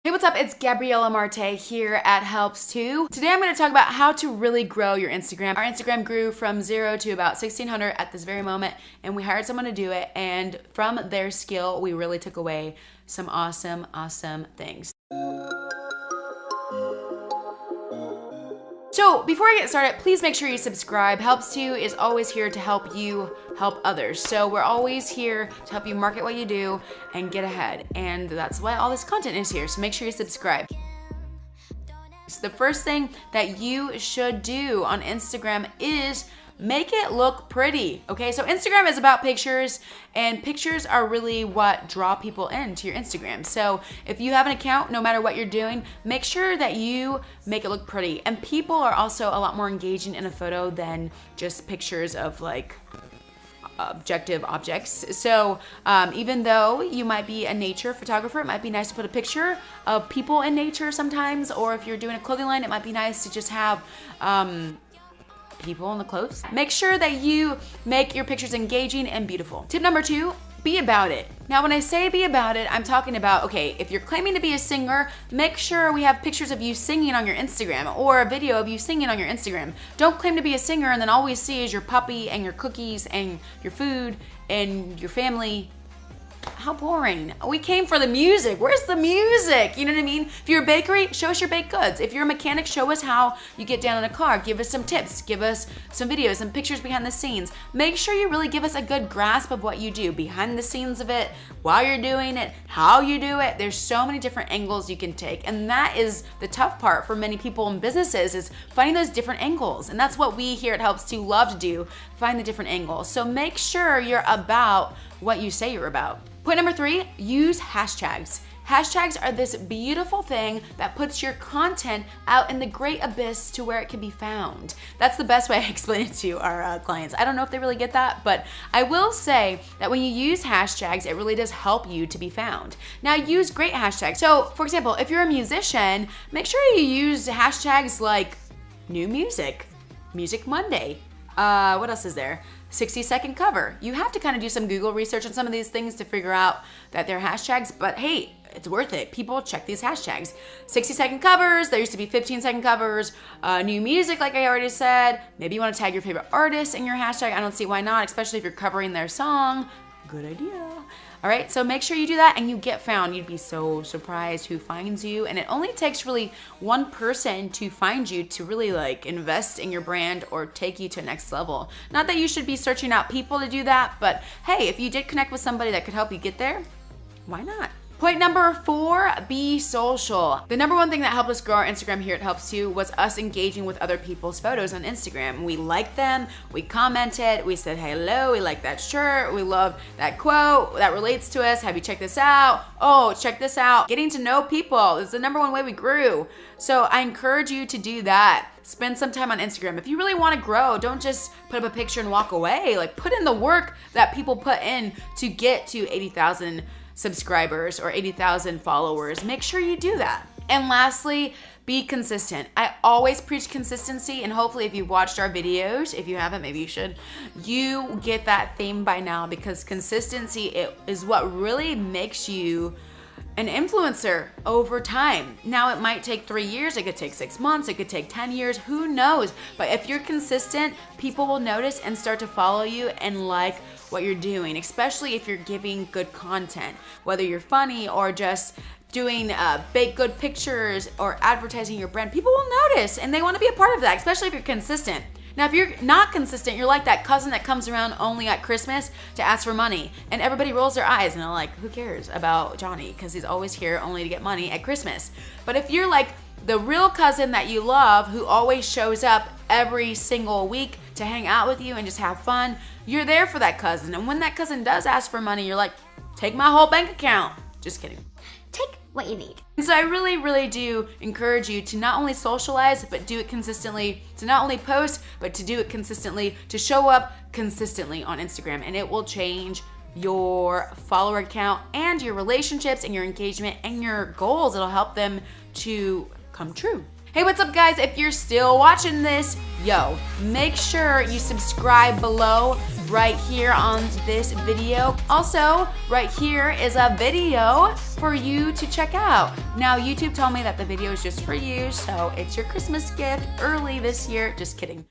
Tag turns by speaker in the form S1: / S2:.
S1: Hey, what's up? It's Gabriella Marte here at Helps Too. Today I'm going to talk about how to really grow your Instagram. Our Instagram grew from 0 to about 1,600 at this very moment, and we hired someone to do it, and from their skill, we really took away some awesome things. So before I get started, please make sure you subscribe. Helps Too is always here to help you help others. So we're always here to help you market what you do and get ahead. And that's why all this content is here. So make sure you subscribe. So the first thing that you should do on Instagram is make it look pretty, okay? So Instagram is about pictures, and pictures are really what draw people into your Instagram. So if you have an account, no matter what you're doing, make sure that you make it look pretty. And people are also a lot more engaging in a photo than just pictures of like objective objects. So even though you might be a nature photographer, it might be nice to put a picture of people in nature sometimes, or if you're doing a clothing line, it might be nice to just have people in the clothes. Make sure that you make your pictures engaging and beautiful. Tip number 2, be about it. Now, when I say be about it, I'm talking about, okay, if you're claiming to be a singer, make sure we have pictures of you singing on your Instagram or a video of you singing on your Instagram. Don't claim to be a singer and then all we see is your puppy and your cookies and your food and your family. How boring. We came for the music. Where's the music? You know what I mean? If you're a bakery, show us your baked goods. If you're a mechanic, show us how you get down in a car. Give us some tips. Give us some videos and pictures behind the scenes. Make sure you really give us a good grasp of what you do, behind the scenes of it, while you're doing it, how you do it. There's so many different angles you can take. And that is the tough part for many people in businesses, is finding those different angles. And that's what we here at Helps Too love to do, find the different angles. So make sure you're about what you say you're about. Point number 3, use hashtags. Hashtags are this beautiful thing that puts your content out in the great abyss to where it can be found. That's the best way I explain it to our clients. I don't know if they really get that, but I will say that when you use hashtags, it really does help you to be found. Now, use great hashtags. So, for example, if you're a musician, make sure you use hashtags like new music, Music Monday. What else is there? 60-second cover. You have to kind of do some Google research on some of these things to figure out that they're hashtags, but hey, it's worth it. People check these hashtags. 60-second covers, there used to be 15-second covers, new music, like I already said. Maybe you want to tag your favorite artist in your hashtag. I don't see why not, especially if you're covering their song. Good idea. All right, so make sure you do that and you get found. You'd be so surprised who finds you. And it only takes really one person to find you to really like invest in your brand or take you to the next level. Not that you should be searching out people to do that, but hey, if you did connect with somebody that could help you get there, why not? Point number 4, be social. The number one thing that helped us grow our Instagram here at Helps Too was us engaging with other people's photos on Instagram. We liked them, we commented, we said hello, we like that shirt, we love that quote, that relates to us, have you checked this out? Oh, check this out. Getting to know people is the number one way we grew. So I encourage you to do that. Spend some time on Instagram. If you really want to grow, don't just put up a picture and walk away. Like, put in the work that people put in to get to 80,000 subscribers or 80,000 followers. Make sure you do that. And lastly, be consistent. I always preach consistency, and hopefully if you've watched our videos, if you haven't, maybe you should, you get that theme by now, because consistency is what really makes you an influencer over time. Now, it might take 3 years, it could take 6 months, it could take 10 years, who knows? But if you're consistent, people will notice and start to follow you and like what you're doing, especially if you're giving good content, whether you're funny or just doing baked good pictures or advertising your brand. People will notice and they want to be a part of that, especially if you're consistent. Now, if you're not consistent, you're like that cousin that comes around only at Christmas to ask for money, and everybody rolls their eyes and they're like, who cares about Johnny? Because he's always here only to get money at Christmas. But if you're like the real cousin that you love, who always shows up every single week to hang out with you and just have fun, you're there for that cousin. And when that cousin does ask for money, you're like, take my whole bank account. Just kidding.
S2: Take what you need.
S1: And so I really do encourage you to not only socialize, but do it consistently, to not only post, but to do it consistently, to show up consistently on Instagram, and it will change your follower count and your relationships and your engagement and your goals. It'll help them to come true. Hey, what's up guys? If you're still watching this, yo, make sure you subscribe below right here on this video. Also, right here is a video for you to check out. Now, YouTube told me that the video is just for you, so it's your Christmas gift early this year. Just kidding.